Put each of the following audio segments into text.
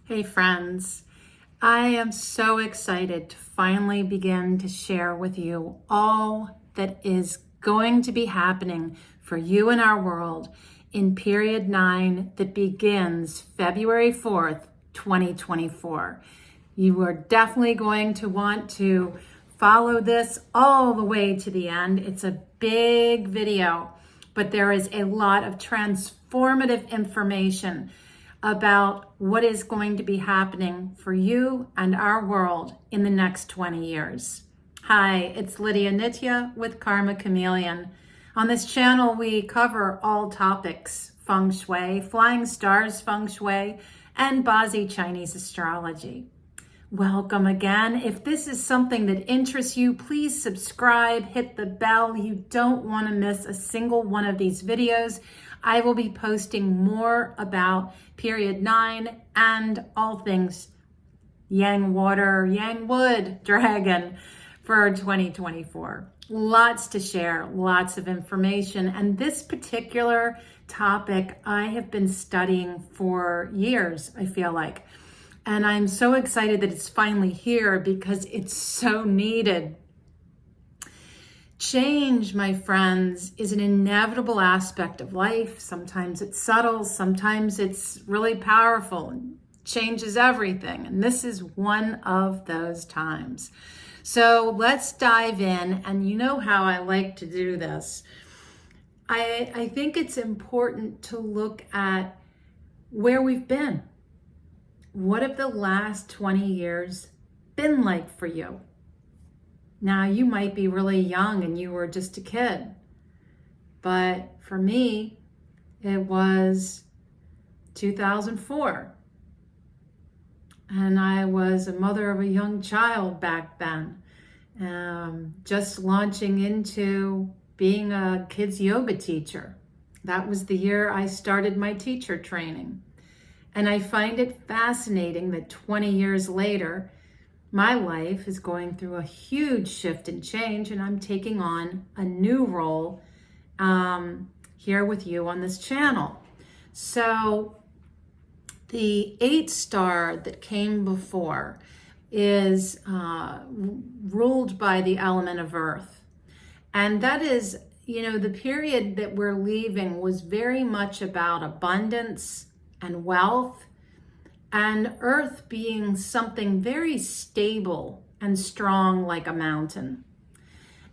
Hey friends, I am so excited to finally begin to share with you all that is going to be happening for you in our world in period 9 that begins February 4th, 2024. You are definitely going to want to follow this all the way to the end. It's a big video, but there is a lot of transformative information about what is going to be happening for you and our world in the next 20 years. Hi, it's Lydia Nitya with Karma Chameleon. On this channel, we cover all topics: Feng Shui, Flying Stars Feng Shui, and Bazi Chinese astrology. Welcome again. If this is something that interests you, please subscribe, hit the bell. You don't want to miss a single one of these videos. I will be posting more about period 9 and all things Yang Water, Yang Wood, Dragon for 2024. Lots to share, lots of information. And this particular topic I have been studying for years, I feel like. And I'm so excited that it's finally here because it's so needed. Change, my friends, is an inevitable aspect of life. Sometimes it's subtle, sometimes it's really powerful and changes everything. And this is one of those times. So let's dive in. And you know how I like to do this. I think it's important to look at where we've been. What have the last 20 years been like for you? Now, you might be really young and you were just a kid, but for me, it was 2004. And I was a mother of a young child back then, just launching into being a kids yoga teacher. That was the year I started my teacher training. And I find it fascinating that 20 years later, my life is going through a huge shift and change, and I'm taking on a new role here with you on this channel. So the 8 star that came before is ruled by the element of earth. And that is, the period that we're leaving was very much about abundance and wealth, and earth being something very stable and strong like a mountain.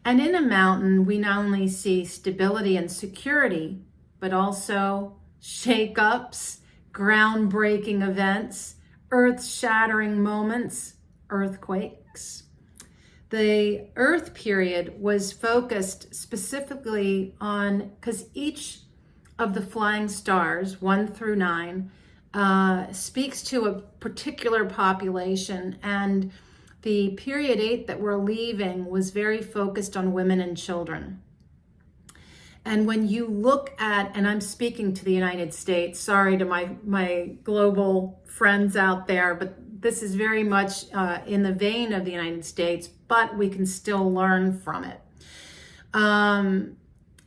And in a mountain, we not only see stability and security, but also shakeups, groundbreaking events, earth-shattering moments, earthquakes. The earth period was focused specifically on, because each of the flying stars, 1 through 9, speaks to a particular population, and the period 8 that we're leaving was very focused on women and children. And when you look at, and I'm speaking to the United States, sorry to my global friends out there, but this is very much in the vein of the United States, but we can still learn from it.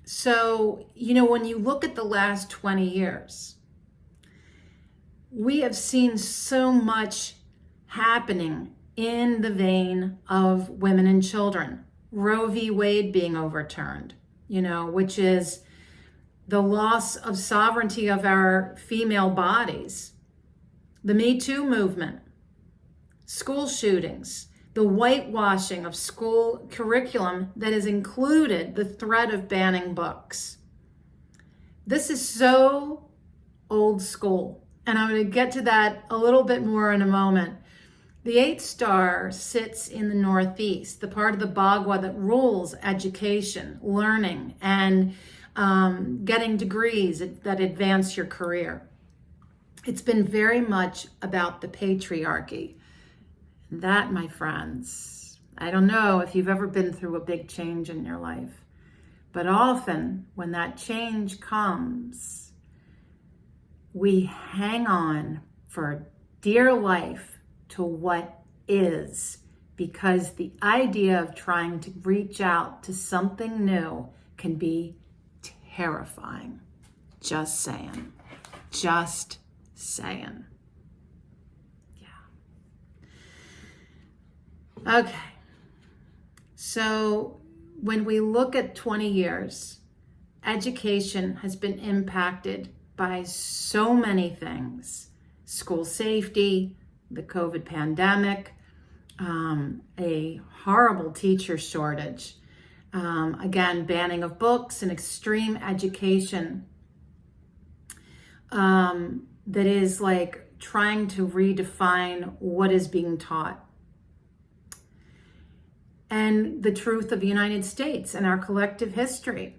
So, when you look at the last 20 years, we have seen so much happening in the vein of women and children. Roe v. Wade being overturned, which is the loss of sovereignty of our female bodies. The Me Too movement, school shootings, the whitewashing of school curriculum that has included the threat of banning books. This is so old school, and I'm going to get to that a little bit more in a moment. The 8 star sits in the Northeast, the part of the Bagua that rules education, learning, and getting degrees that advance your career. It's been very much about the patriarchy. That, my friends, I don't know if you've ever been through a big change in your life, but often when that change comes, we hang on for dear life to what is, because the idea of trying to reach out to something new can be terrifying. Just saying. Just saying. Okay. So when we look at 20 years, education has been impacted by so many things: school safety, the COVID pandemic, a horrible teacher shortage, again, banning of books and extreme education that is like trying to redefine what is being taught. And the truth of the United States and our collective history.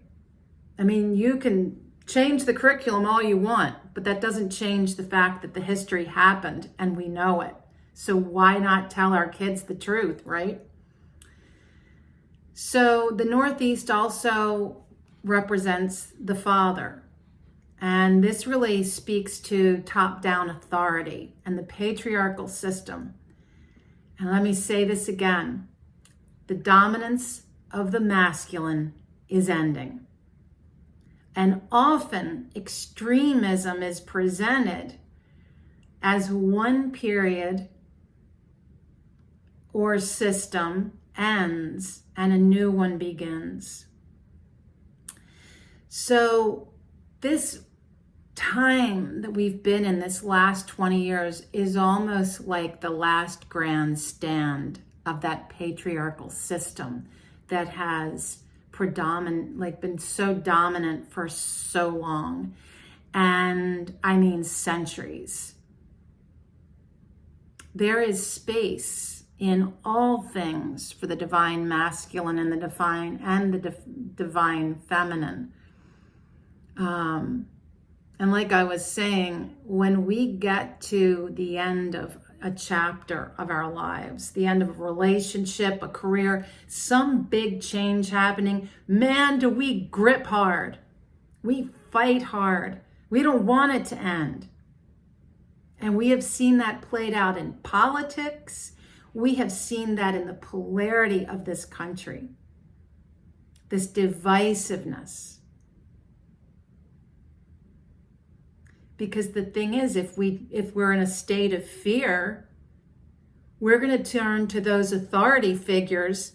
I mean, you can change the curriculum all you want, but that doesn't change the fact that the history happened and we know it. So why not tell our kids the truth, right? So the Northeast also represents the father. And this really speaks to top-down authority and the patriarchal system. And let me say this again. The dominance of the masculine is ending. And often extremism is presented as one period or system ends and a new one begins. So this time that we've been in this last 20 years is almost like the last grand stand of that patriarchal system that has been so dominant for so long, and I mean centuries. There is space in all things for the divine masculine and the divine feminine. And like I was saying, when we get to the end of a chapter of our lives, the end of a relationship, a career, some big change happening, man, do we grip hard. We fight hard. We don't want it to end. And we have seen that played out in politics. We have seen that in the polarity of this country, this divisiveness. Because the thing is, if we're in a state of fear, we're going to turn to those authority figures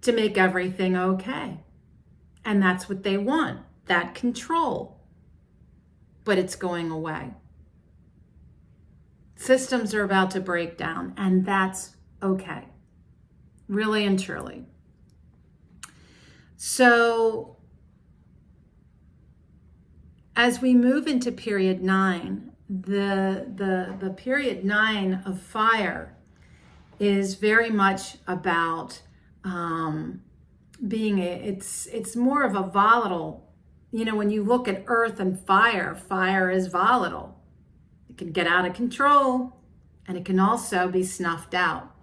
to make everything okay. And that's what they want, that control. But it's going away. Systems are about to break down, and that's okay. Really and truly. So as we move into period 9, the period 9 of fire is very much about it's more of a volatile. You know, when you look at earth and fire is volatile. It can get out of control, and it can also be snuffed out.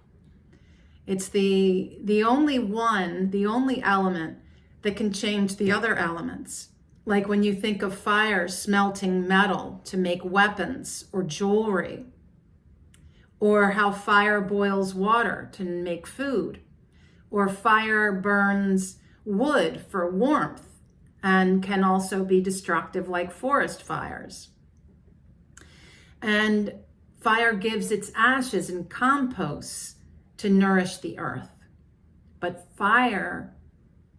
It's the only element that can change the other elements. Like when you think of fire smelting metal to make weapons or jewelry, or how fire boils water to make food, or fire burns wood for warmth and can also be destructive like forest fires. And fire gives its ashes and composts to nourish the earth. But fire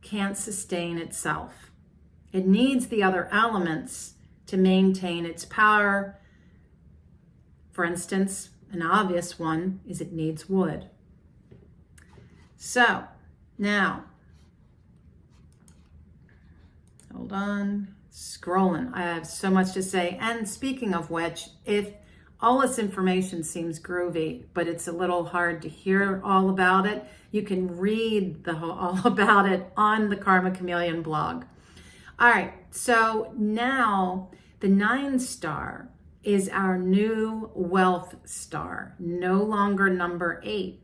can't sustain itself. It needs the other elements to maintain its power. For instance, an obvious one is it needs wood. So now, hold on, scrolling. I have so much to say. And speaking of which, if all this information seems groovy, but it's a little hard to hear all about it, you can read all about it on the Karma Chameleon blog. All right, so now the 9 star is our new wealth star, no longer number 8.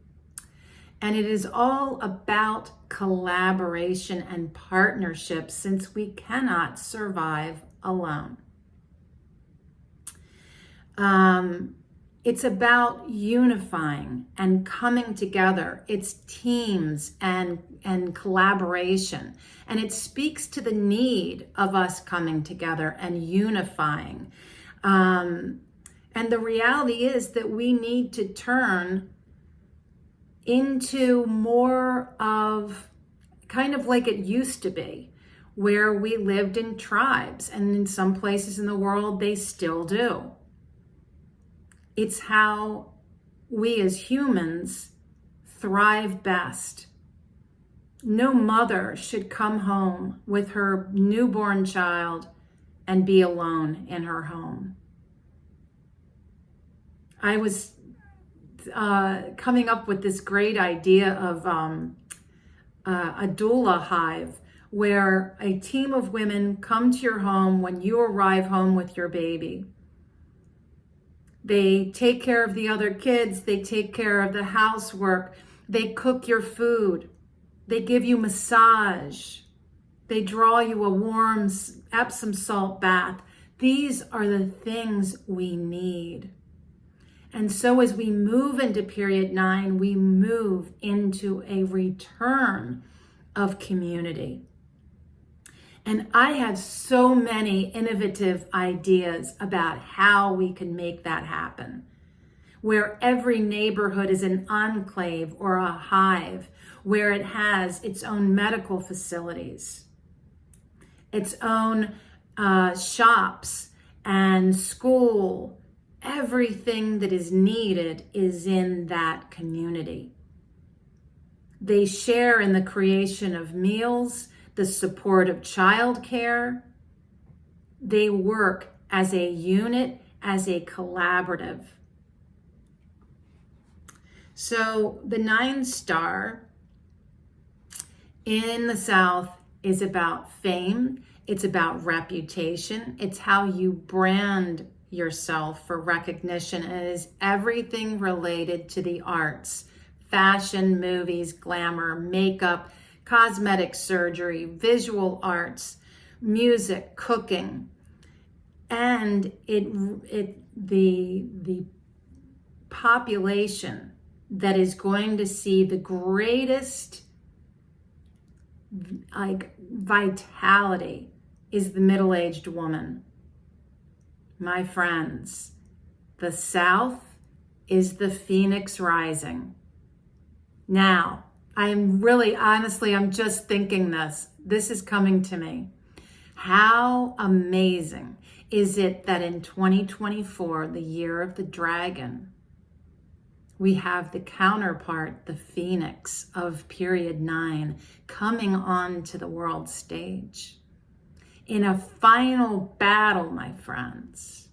And it is all about collaboration and partnership, since we cannot survive alone. It's about unifying and coming together. It's teams and collaboration. And it speaks to the need of us coming together and unifying. And the reality is that we need to turn into more of kind of like it used to be, where we lived in tribes, and in some places in the world they still do. It's how we as humans thrive best. No mother should come home with her newborn child and be alone in her home. I was coming up with this great idea of a doula hive, where a team of women come to your home when you arrive home with your baby. They take care of the other kids, they take care of the housework, they cook your food, they give you massage, they draw you a warm Epsom salt bath. These are the things we need. And so as we move into period 9, we move into a return of community. And I have so many innovative ideas about how we can make that happen, where every neighborhood is an enclave or a hive, where it has its own medical facilities, its own shops and school. Everything that is needed is in that community. They share in the creation of meals, the support of childcare. They work as a unit, as a collaborative. So the 9 star in the South is about fame. It's about reputation. It's how you brand yourself for recognition. And it is everything related to the arts, fashion, movies, glamour, makeup, cosmetic surgery, visual arts, music, cooking. And the population that is going to see the greatest vitality is the middle-aged woman. My friends, the South is the phoenix rising. Now, I'm just thinking this. This is coming to me. How amazing is it that in 2024, the year of the dragon, we have the counterpart, the phoenix of period 9, coming onto the world stage in a final battle, my friends.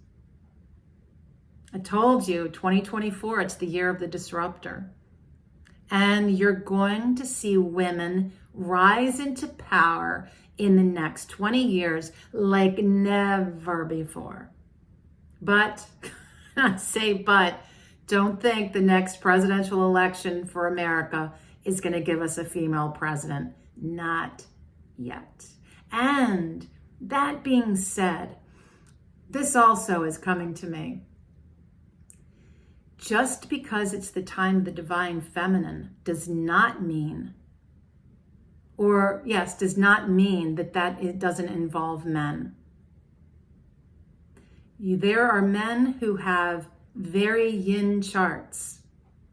I told you, 2024, it's the year of the disruptor. And you're going to see women rise into power in the next 20 years like never before. But, I say but, don't think the next presidential election for America is going to give us a female president. Not yet. And that being said, this also is coming to me. Just because it's the time of the divine feminine does not mean that it doesn't involve men. There are men who have very yin charts.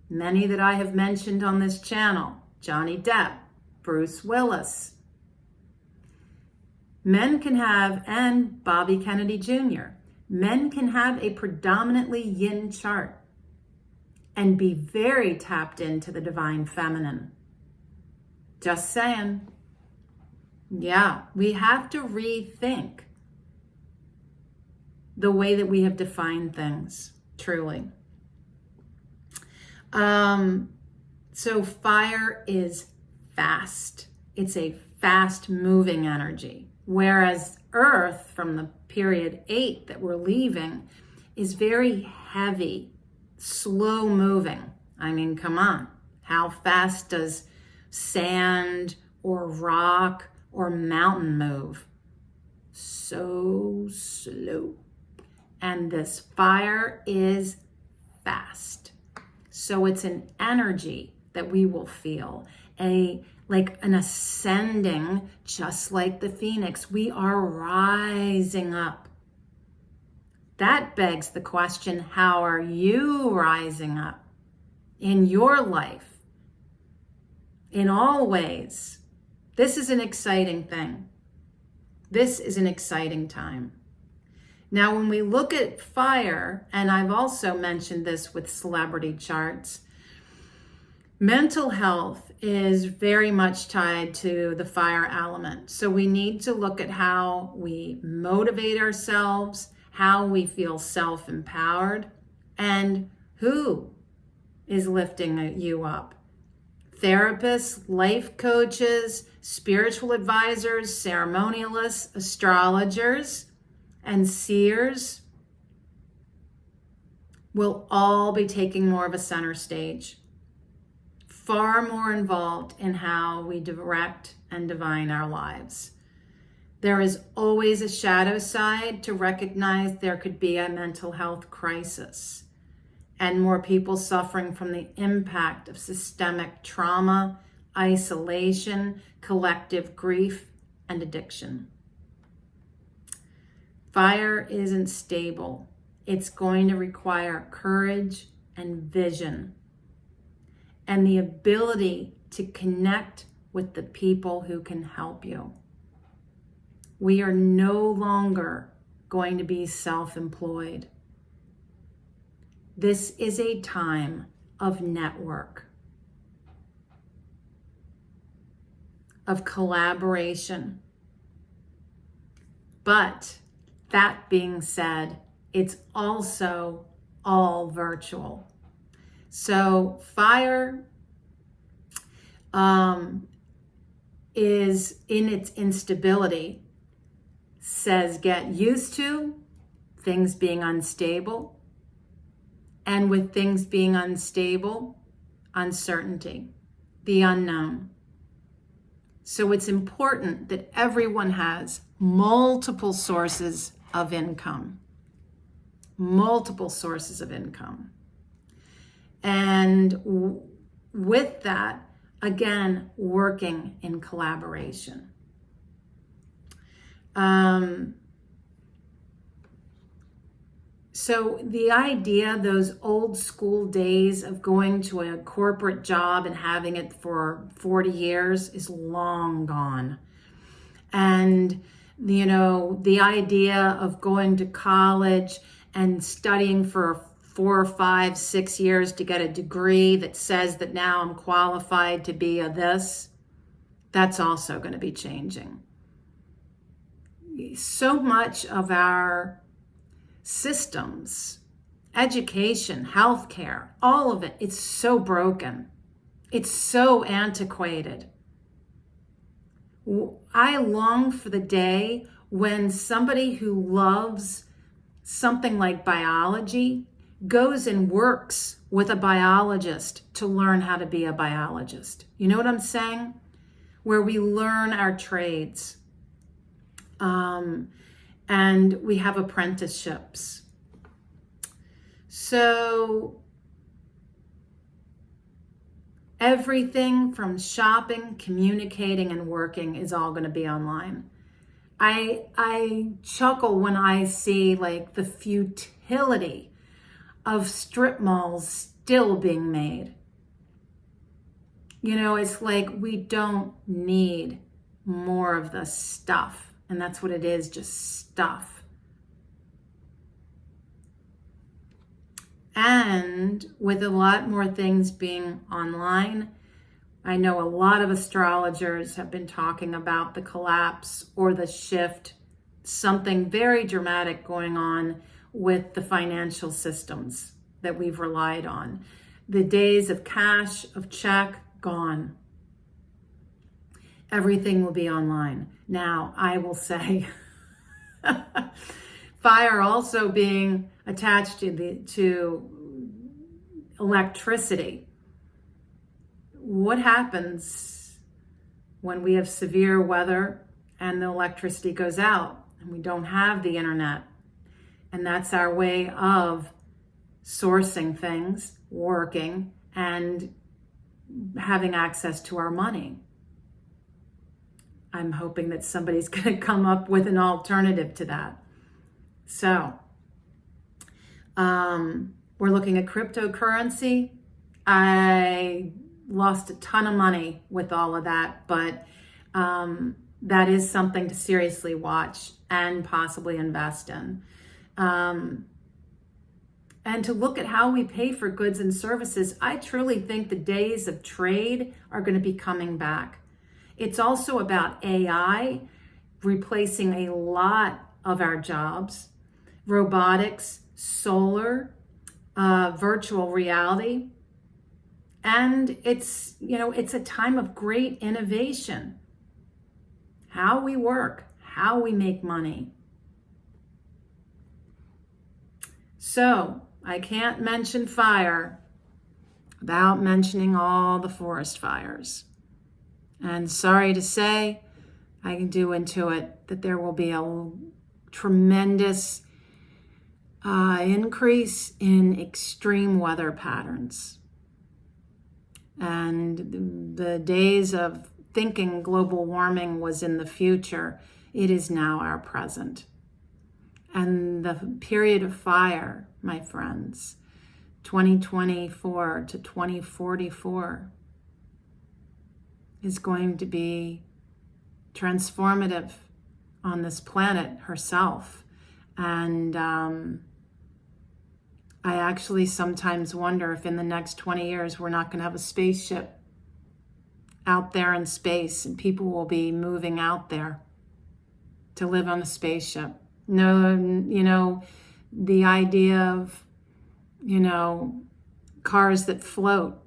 Many that I have mentioned on this channel: Johnny Depp, Bruce Willis. Men can have, and Bobby Kennedy Jr., men can have a predominantly yin chart and be very tapped into the divine feminine. Just saying. Yeah, we have to rethink the way that we have defined things, truly. So fire is fast. It's a fast moving energy. Whereas earth, from the period 8 that we're leaving, is very heavy, slow moving. I mean, come on. How fast does sand or rock or mountain move? So slow. And this fire is fast. So it's an energy that we will feel, like an ascending, just like the phoenix. We are rising up. That begs the question, how are you rising up in your life, in all ways. This is an exciting thing. This is an exciting time. Now, when we look at fire, and I've also mentioned this with celebrity charts, mental health is very much tied to the fire element. So we need to look at how we motivate ourselves, how we feel self-empowered, and who is lifting you up. Therapists, life coaches, spiritual advisors, ceremonialists, astrologers, and seers will all be taking more of a center stage, far more involved in how we direct and divine our lives. There is always a shadow side to recognize there could be a mental health crisis and more people suffering from the impact of systemic trauma, isolation, collective grief, and addiction. Fire isn't stable. It's going to require courage and vision and the ability to connect with the people who can help you. We are no longer going to be self-employed. This is a time of network, of collaboration. But that being said, it's also all virtual. So fire is in its instability, says get used to things being unstable. And with things being unstable, uncertainty, the unknown. So it's important that everyone has multiple sources of income. Multiple sources of income. And with that, again, working in collaboration. So the idea, those old school days of going to a corporate job and having it for 40 years is long gone. And, you know, the idea of going to college and studying for 4 or 5, 6 years to get a degree that says that now I'm qualified to be a this, that's also going to be changing. So much of our systems, education, healthcare, all of it, it's so broken. It's so antiquated. I long for the day when somebody who loves something like biology goes and works with a biologist to learn how to be a biologist. You know what I'm saying? Where we learn our trades. And we have apprenticeships. So everything from shopping, communicating, and working is all going to be online. I chuckle when I see like the futility of strip malls still being made. You know, it's like we don't need more of the stuff. And that's what it is, just stuff. And with a lot more things being online, I know a lot of astrologers have been talking about the collapse or the shift, something very dramatic going on with the financial systems that we've relied on. The days of cash, of check, gone. Everything will be online. Now, I will say, fire also being attached to electricity. What happens when we have severe weather and the electricity goes out and we don't have the internet? And that's our way of sourcing things, working, and having access to our money. I'm hoping that somebody's going to come up with an alternative to that. So, we're looking at cryptocurrency. I lost a ton of money with all of that, but that is something to seriously watch and possibly invest in. And to look at how we pay for goods and services. I truly think the days of trade are going to be coming back. It's also about AI replacing a lot of our jobs, robotics, solar, virtual reality. And it's a time of great innovation. How we work, how we make money. So I can't mention fire without mentioning all the forest fires. And sorry to say, I can do intuit that there will be a tremendous increase in extreme weather patterns. And the days of thinking global warming was in the future, it is now our present. And the period of fire, my friends, 2024 to 2044, is going to be transformative on this planet herself. And I actually sometimes wonder if in the next 20 years we're not going to have a spaceship out there in space and people will be moving out there to live on a spaceship. No, the idea of, cars that float,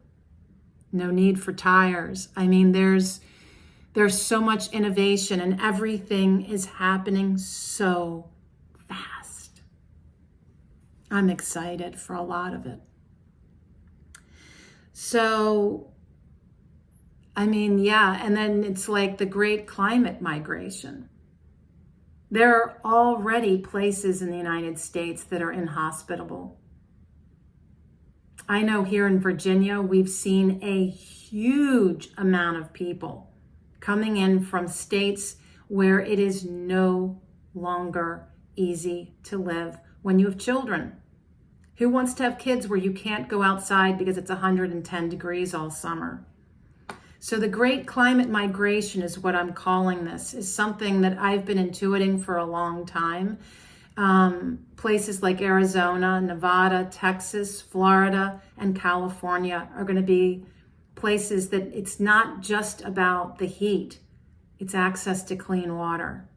no need for tires. I mean, there's so much innovation and everything is happening so fast. I'm excited for a lot of it. So, and then it's like the great climate migration. There are already places in the United States that are inhospitable. I know here in Virginia, we've seen a huge amount of people coming in from states where it is no longer easy to live when you have children. Who wants to have kids where you can't go outside because it's 110 degrees all summer? So the great climate migration is what I'm calling this, is something that I've been intuiting for a long time. Places like Arizona, Nevada, Texas, Florida, and California are going to be places that it's not just about the heat, it's access to clean water.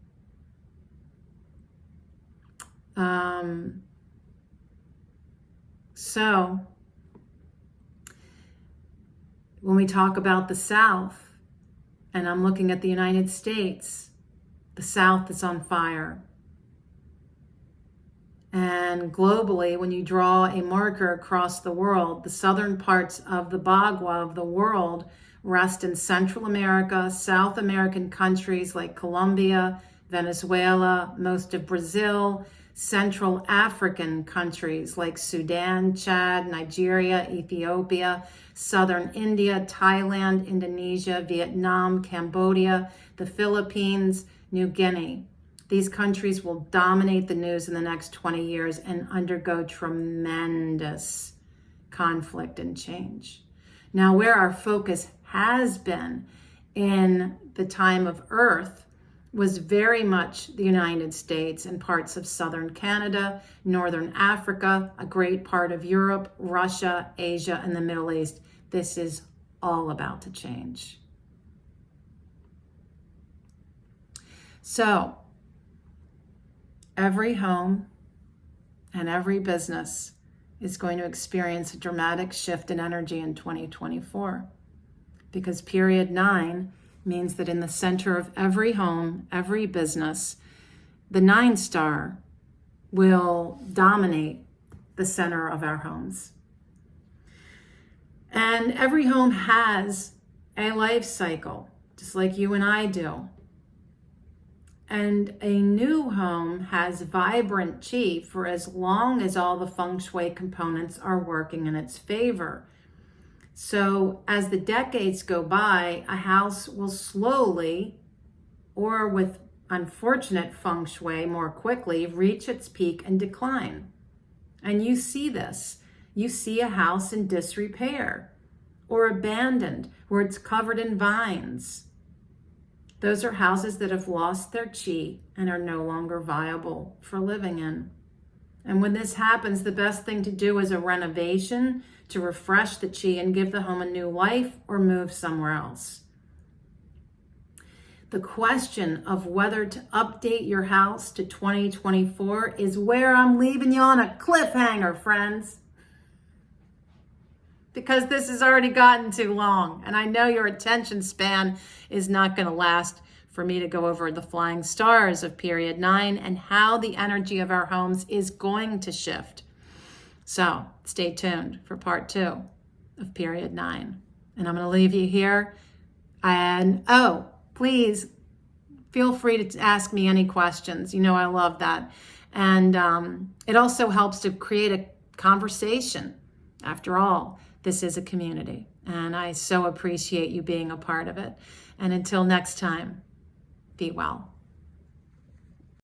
So when we talk about the South, and I'm looking at the United States, the South is on fire. And globally, when you draw a marker across the world, the southern parts of the Bagua of the world rest in Central America, South American countries like Colombia, Venezuela, most of Brazil, Central African countries like Sudan, Chad, Nigeria, Ethiopia, Southern India, Thailand, Indonesia, Vietnam, Cambodia, the Philippines, New Guinea. These countries will dominate the news in the next 20 years and undergo tremendous conflict and change. Now, where our focus has been in the time of Earth was very much the United States and parts of southern Canada, northern Africa, a great part of Europe, Russia, Asia, and the Middle East. This is all about to change. So, every home and every business is going to experience a dramatic shift in energy in 2024, because period 9 means that in the center of every home, every business, the 9 star will dominate the center of our homes. And every home has a life cycle, just like you and I do. And a new home has vibrant chi for as long as all the feng shui components are working in its favor. So as the decades go by, a house will slowly, or with unfortunate feng shui more quickly, reach its peak and decline. And you see this. You see a house in disrepair, or abandoned, where it's covered in vines. Those are houses that have lost their chi and are no longer viable for living in. And when this happens, the best thing to do is a renovation to refresh the chi and give the home a new life or move somewhere else. The question of whether to update your house to 2024 is where I'm leaving you on a cliffhanger, friends. Because this has already gotten too long, and I know your attention span is not going to last for me to go over the flying stars of period 9 and how the energy of our homes is going to shift. So stay tuned for part 2 of period 9. And I'm going to leave you here. And please feel free to ask me any questions. You know I love that. And it also helps to create a conversation. After all, this is a community, and I so appreciate you being a part of it. And until next time, be well.